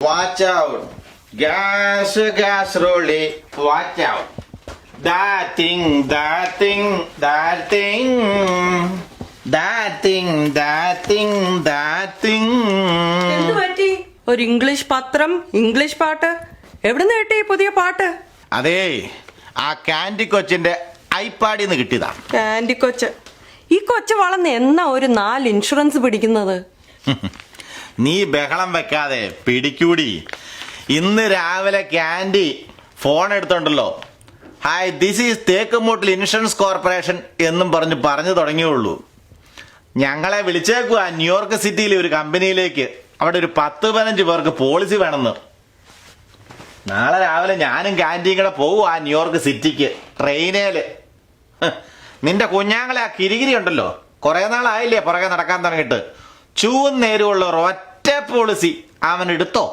Watch out. Gas rolling. Watch out. That thing. എന്ത് പറ്റി? ഒരു ഇംഗ്ലീഷ് പത്രം, ഇംഗ്ലീഷ് പാട്ട്, എവിടുന്ന് കിട്ടി പുതിയ പാട്ട്? അതേ, ആ കാൻഡി കൊച്ചിന്റെ ഐപാഡിന്ന് കിട്ടിയതാ. കാൻഡി കൊച്ച്, ഈ കൊച്ച് വളർന്ന് എന്നാ ഒരു 4 ഇൻഷുറൻസ് പിടിക്കുന്നത്? നീ ബഹളം വെക്കാതെ പിടിക്കൂടി. ഇന്ന് രാവിലെ കാൻഡി ഫോൺ എടുത്തോണ്ടല്ലോ, hi this is Thekkumoottil insurance corporation എന്നും പറഞ്ഞു തുടങ്ങിയുള്ളൂ. ഞങ്ങളെ വിളിച്ചേക്കുവാ ന്യൂയോർക്ക് സിറ്റിയിലെ ഒരു കമ്പനിയിലേക്ക്. അവിടെ ഒരു 10-15 പേർക്ക് പോളിസി വേണമെന്ന്. നാളെ രാവിലെ ഞാനും കാൻഡിയും കൂടെ പോവുക ന്യൂയോർക്ക് സിറ്റിക്ക് ട്രെയിനേല്. നിന്റെ കുഞ്ഞാങ്ങളെ ആ കിരികിരി ഉണ്ടല്ലോ, കുറെ നാളായില്ലേ പുറകെ നടക്കാൻ തുടങ്ങിയിട്ട്. ചൂന്നേരുള്ള ഒറ്റ പോളിസി അവൻ എടുത്തോ.